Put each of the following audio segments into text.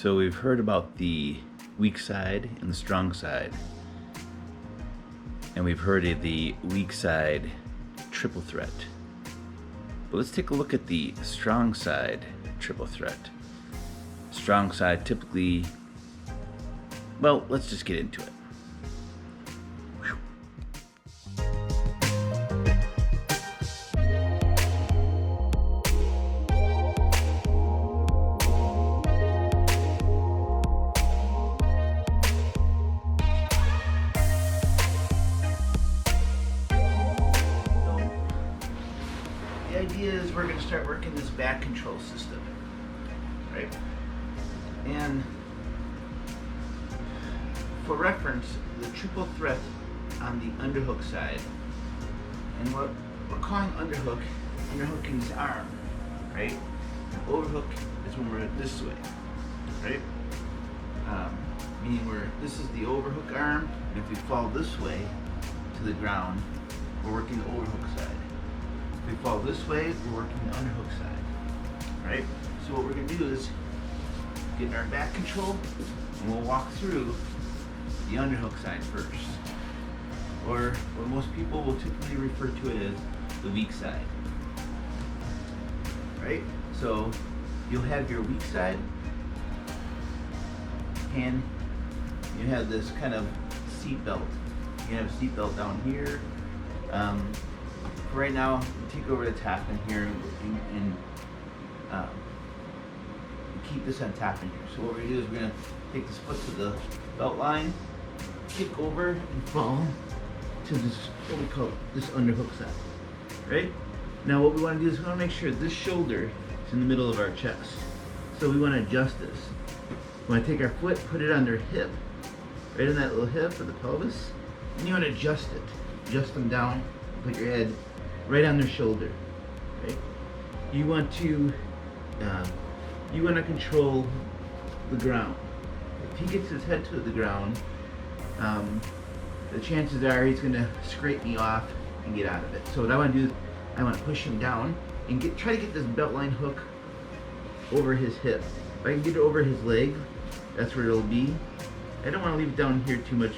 So we've heard about the weak side and the strong side. And we've heard of the weak side triple threat. But let's take a look at the strong side triple threat. Strong side typically, well, let's just get into it. The idea is we're going to start working this back control system, right? And for reference, the triple threat on the underhook side, and what we're calling underhooking is arm, right? And overhook is when we're this way, right? Meaning this is the overhook arm, and if we fall this way to the ground, we're working the overhook side. If we fall this way, we're working the underhook side, right? So what we're going to do is get our back control, and we'll walk through the underhook side first, or what most people will typically refer to it as the weak side, right? So you'll have your weak side, and you have this kind of seat belt. You have a seat belt down here. For right now, take over the top in here and keep this on top in here. So what we're going to do is we're going to take this foot to the belt line, kick over and fall to this, what we call this underhook side, right? Now what we want to do is we want to make sure this shoulder is in the middle of our chest. So we want to adjust this. We want to take our foot, put it on their hip, right in that little hip or the pelvis, and you want to adjust it. Adjust them down, put your head right on their shoulder, right? You want to control the ground. If he gets his head to the ground, the chances are he's going to scrape me off and get out of it. So what I want to do is I want to push him down and try to get this belt line hook over his hip. If I can get it over his leg, that's where it'll be. I don't want to leave it down here too much.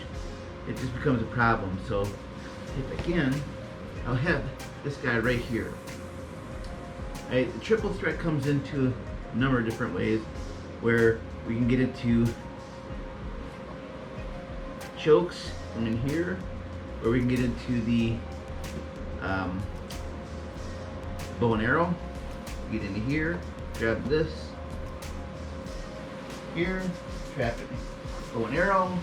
It just becomes a problem. So if I can, I'll have this guy right here. Right, the triple threat comes into a number of different ways where we can get into chokes from in here, or we can get into the bow and arrow. Get into here, grab this here, trap it, bow and arrow.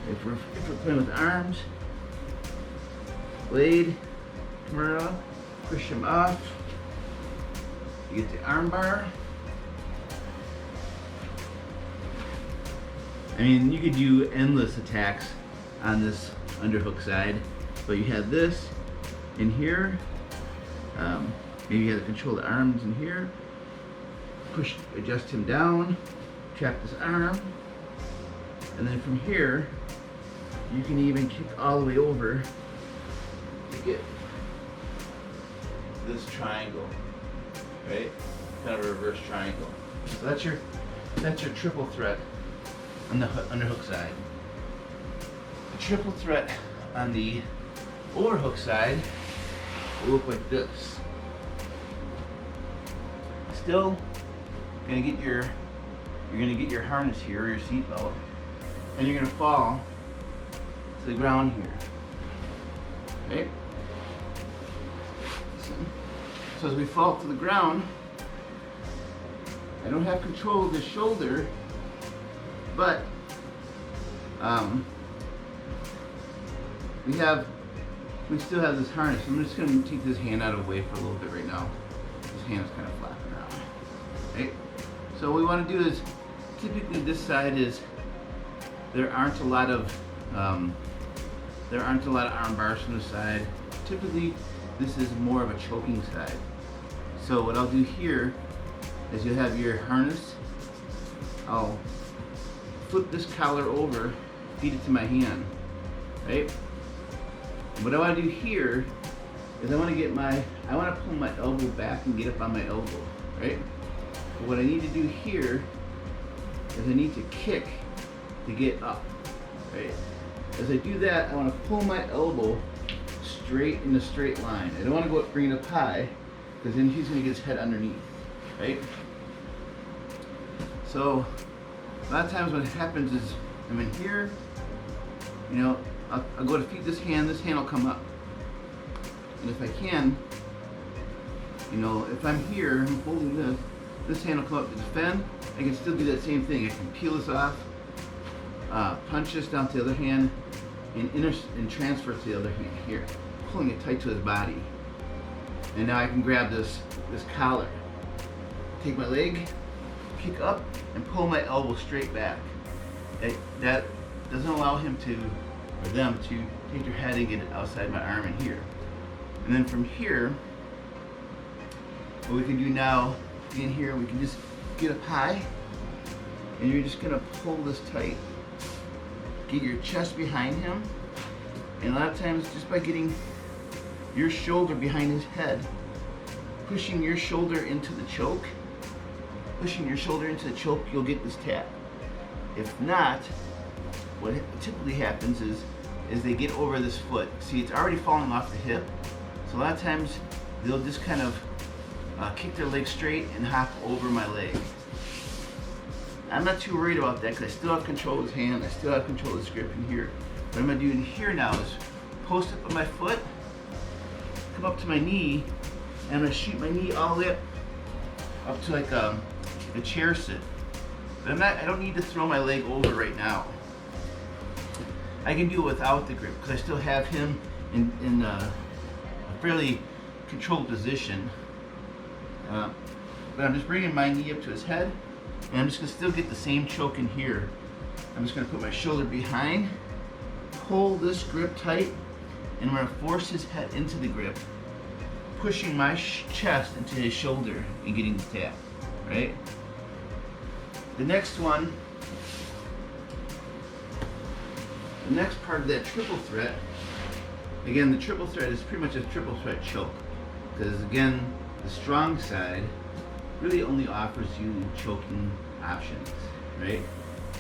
If we're playing with arms, blade, camera, push him off. You get the arm bar. I mean, you could do endless attacks on this underhook side, but you have this in here. Maybe you have to control the arms in here. Push, adjust him down, trap this arm, and then from here, you can even kick all the way over to get this triangle, right? Kind of a reverse triangle. So that's your triple threat on the underhook side. The triple threat on the overhook side will look like this. Still, you're gonna get your harness here, or your seat belt, and you're gonna fall to the ground here. Okay? So as we fall to the ground, I don't have control of the shoulder, but we still have this harness. I'm just going to take this hand out of the way for a little bit right now. This hand is kind of flapping around. Okay? So what we want to do is, typically this side is, there aren't a lot of arm bars from the side. Typically this is more of a choking side. So what I'll do here is you'll have your harness. I'll flip this collar over, feed it to my hand, right? And what I want to do here is I want to pull my elbow back and get up on my elbow, right? But what I need to do here is I need to kick to get up, right? As I do that, I want to pull my elbow straight in a straight line. I don't want to go bring it up high, because then he's going to get his head underneath, right? So a lot of times what happens is I'm in here, you know, I'll go to feed this hand will come up. And if I can, you know, if I'm here, I'm holding this hand will come up to defend. I can still do that same thing. I can peel this off, punch this down to the other hand, and transfer it to the other hand here, pulling it tight to his body. And now I can grab this collar, take my leg, kick up, and pull my elbow straight back. That doesn't allow him to, or them to, take their head and get it outside my arm in here. And then from here, what we can do now, in here, we can just get up high, and you're just gonna pull this tight. Get your chest behind him, and a lot of times just by getting your shoulder behind his head, pushing your shoulder into the choke, you'll get this tap. If not, what typically happens is they get over this foot. See, it's already falling off the hip, so a lot of times they'll just kind of kick their leg straight and hop over my leg. I'm not too worried about that because I still have control of his hand, I still have control of his grip in here. What I'm going to do in here now is post up on my foot, come up to my knee, and I'm going to shoot my knee all the way up to like a chair sit. But I don't need to throw my leg over right now. I can do it without the grip because I still have him in a fairly controlled position. But I'm just bringing my knee up to his head, and I'm just going to still get the same choke in here. I'm just going to put my shoulder behind, pull this grip tight, and I'm going to force his head into the grip, pushing my chest into his shoulder and getting the tap, right? The next one, the next part of that triple threat, again, the triple threat is pretty much a triple threat choke, because again, the strong side really only offers you choking options, right?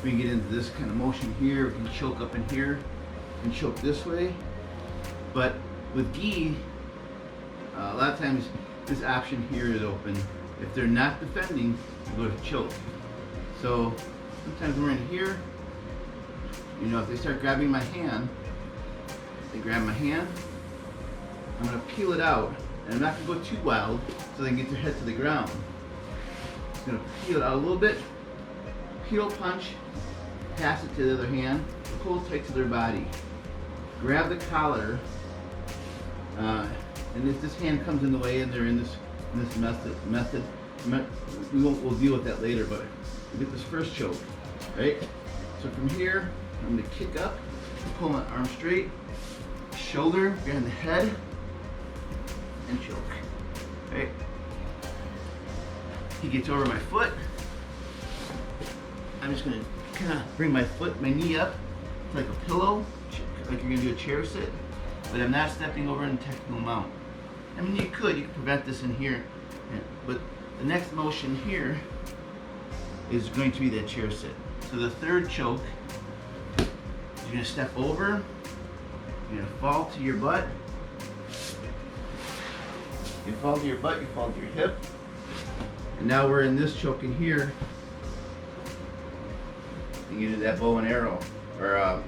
We can get into this kind of motion here, we can choke up in here, and choke this way. But with gi, a lot of times this option here is open. If they're not defending, you go to choke. So sometimes we're in here, you know, if they start grabbing my hand, they grab my hand, I'm gonna peel it out, and I'm not gonna go too wild so they can get their head to the ground. Just gonna peel it out a little bit, peel punch, pass it to the other hand, pull tight to their body. Grab the collar, and if this hand comes in the way and they're in this method, we'll deal with that later, but we get this first choke, right? So from here, I'm gonna kick up, pull my arm straight, shoulder behind the head, and choke, right? He gets over my foot. I'm just gonna kind of bring my knee up like a pillow, like you're gonna do a chair sit, but I'm not stepping over in a technical mount. I mean, you could prevent this in here, but the next motion here is going to be that chair sit. So the third choke, you're gonna step over, you're gonna fall to your butt. You fall to your butt, you fall to your hip. And now we're in this choke in here. You do that bow and arrow, or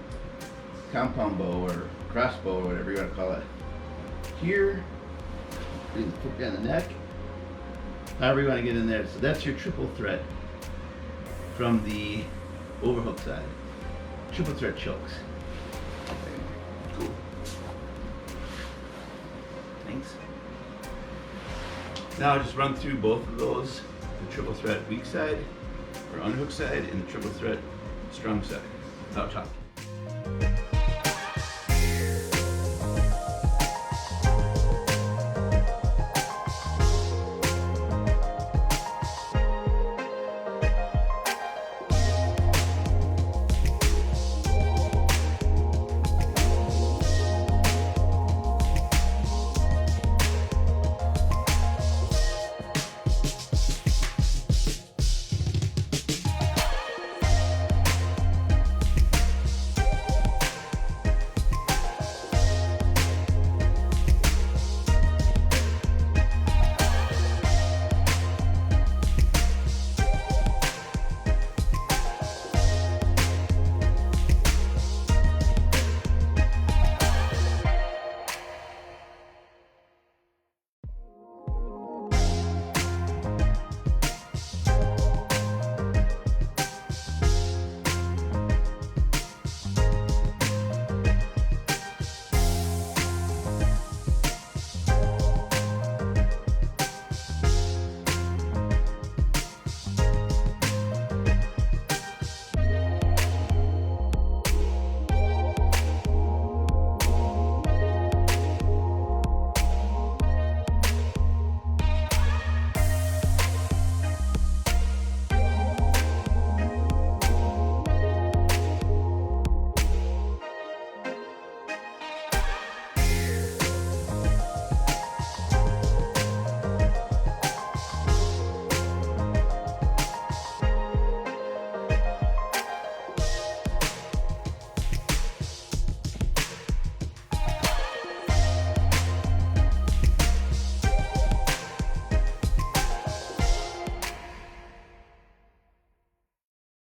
compound bow, or crossbow, or whatever you want to call it. Here, you can put down the neck. However you want to get in there. So that's your triple threat from the overhook side. Triple threat chokes. Okay. Cool. Thanks. Now I'll just run through both of those. The triple threat weak side, or underhook side, and the triple threat strong side, without talking.